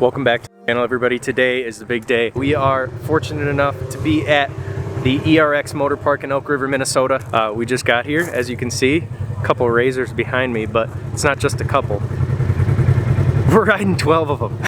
Welcome back to the channel, everybody. Today is the big day. We are fortunate enough to be at the ERX Motor Park in Elk River, Minnesota. We just got here, as you can see, a couple of razors behind me, but it's not just a couple. We're riding 12 of them.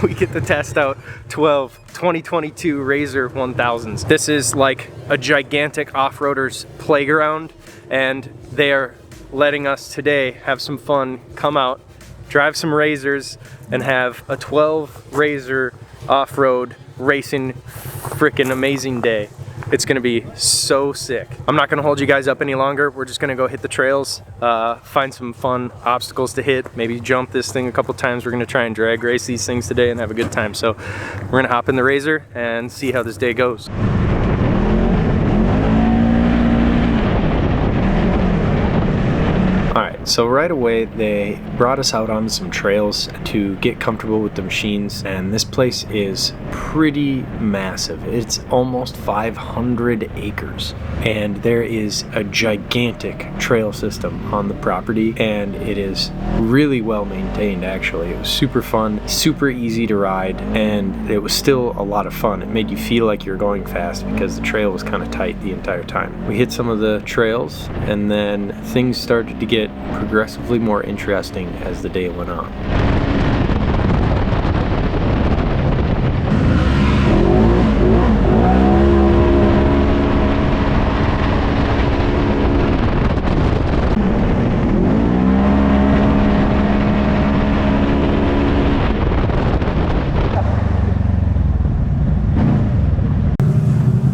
We get to test out 12 2022 Razor 1000s. This is like a gigantic off-roader's playground, and they are letting us today have some fun, come out, drive some Razors, and have a 12 Razor off-road racing freaking amazing day. It's gonna be so sick. I'm not gonna hold you guys up any longer. We're just gonna go hit the trails, find some fun obstacles to hit, maybe jump this thing a couple times. We're gonna try and drag race these things today and have a good time. So we're gonna hop in the Razor and see how this day goes. Alright, so right away they brought us out onto some trails to get comfortable with the machines, and this place is pretty massive. It's almost 500 acres, and there is a gigantic trail system on the property, and it is really well maintained actually. It was super fun, super easy to ride, and it was still a lot of fun. It made you feel like you're going fast because the trail was kind of tight the entire time. We hit some of the trails, and then things started to get progressively more interesting as the day went on.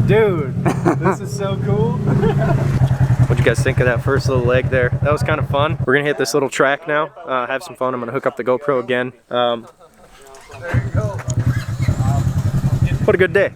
Dude, this is so cool. What'd you guys think of that first little leg there? That was kind of fun. We're gonna hit this little track now, have some fun. I'm gonna hook up the GoPro again. There you go. What a good day.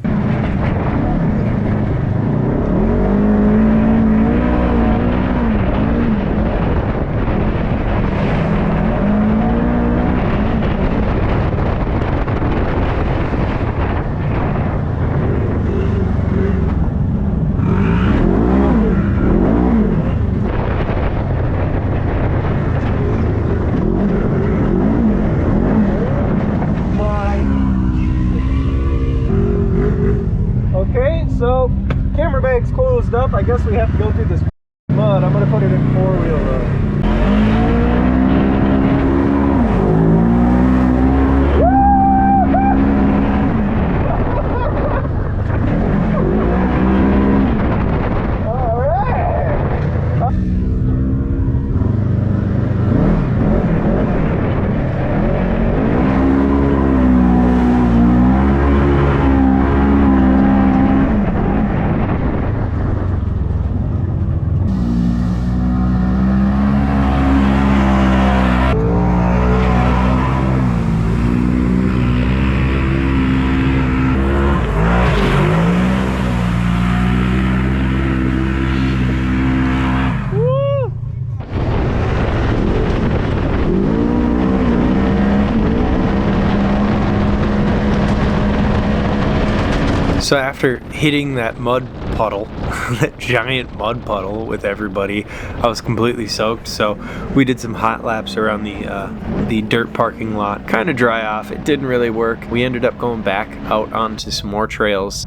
So, camera bag's closed up. I guess we have to go through this mud. I'm gonna put it in four-wheel though. So after hitting that mud puddle, that giant mud puddle with everybody, I was completely soaked. So we did some hot laps around the dirt parking lot. Kind of dry off. It didn't really work. We ended up going back out onto some more trails.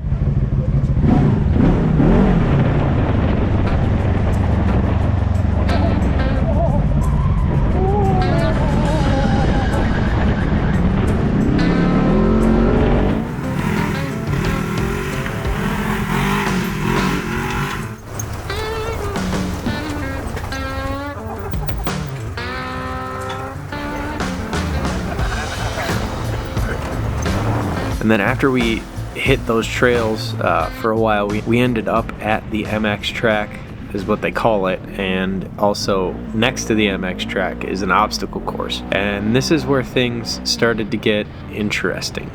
And then after we hit those trails for a while, we ended up at the MX track, is what they call it, and also next to the MX track is an obstacle course. And this is where things started to get interesting.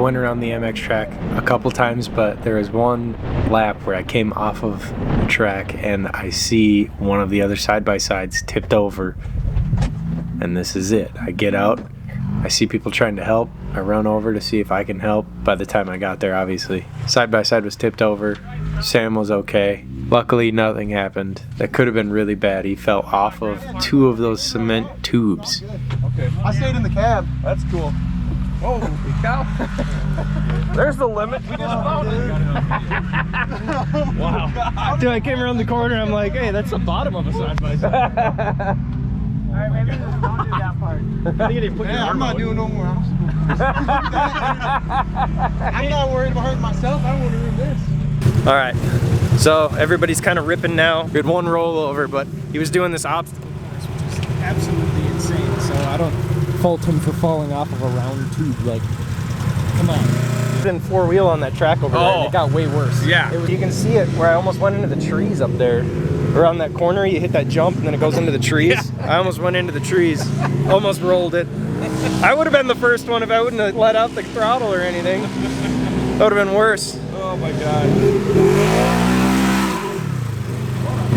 went around the MX track a couple times, but there was one lap where I came off of the track and I see one of the other side-by-sides tipped over. And this is it. I get out, I see people trying to help, I run over to see if I can help. By the time I got there, obviously, side-by-side was tipped over. Sam was okay. Luckily, nothing happened. That could have been really bad. He fell off of 2 of those cement tubes. Okay. I stayed in the cab. That's cool. Holy cow. There's the limit. We just found it. Wow. Dude, I came around the corner, I'm like, hey, that's the bottom of a side-by-side. Alright, maybe don't do that part. I'm not doing no more. I'm not worried about hurting myself. I don't want to ruin this. All right, so everybody's kind of ripping now. We had one rollover, but he was doing this obstacle course, which is absolutely insane. So I don't fault him for falling off of a round tube. Like, come on. Been 4-wheel on that track over there, and it got way worse. Yeah. You can see it where I almost went into the trees up there. Around that corner, you hit that jump, and then it goes into the trees. Yeah. I almost went into the trees, almost rolled it. I would have been the first one if I wouldn't have let out the throttle or anything. That would have been worse. Oh my God.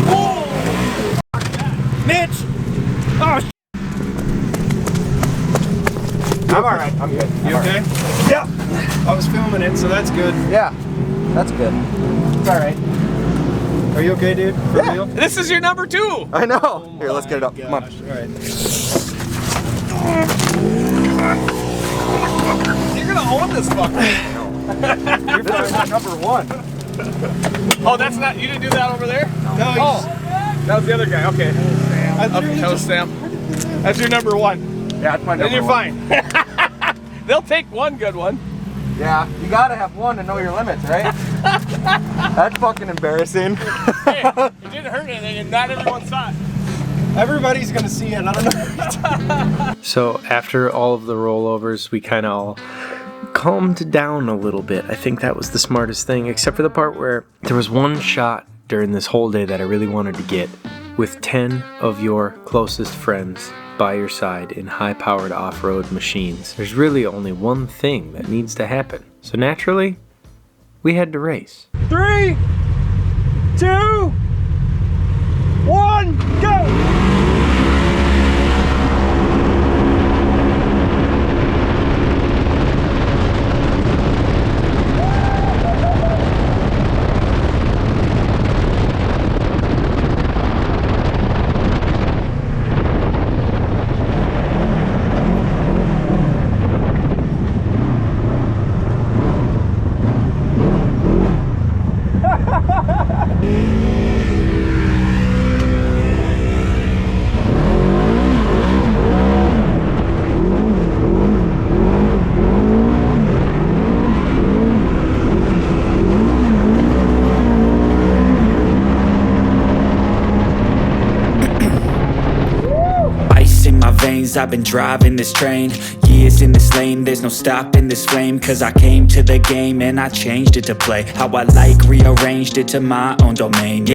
Oh! Mitch! Oh, I'm alright. I'm good. You okay? Yeah. I was filming it, so that's good. Yeah, that's good. It's alright. Are you okay, dude? For real? This is your number 2. I know. Oh Here, let's get it up. gosh. Come on. Alright. You're gonna own this fucker. This is my number 1. Oh, that's not. You didn't do that over there? No, Oh, that was the other guy. Okay. Okay, that was Sam. That's your number 1. Yeah, it's my number 1. Then you're fine. They'll take one good one. Yeah, you gotta have one to know your limits, right? That's fucking embarrassing. Hey, it didn't hurt anything, and not everyone saw it. everybody's gonna see it. I don't know. So after all of the rollovers, we kind of all calmed down a little bit. I think that was the smartest thing, except for the part where there was one shot during this whole day that I really wanted to get, with 10 of your closest friends by your side in high-powered off-road machines. There's really only one thing that needs to happen. So naturally, we had to race. 3, 2, 1, go! I've been driving this train, years in this lane, there's no stopping this flame. Cause I came to the game and I changed it to play how I like, rearranged it to my own domain.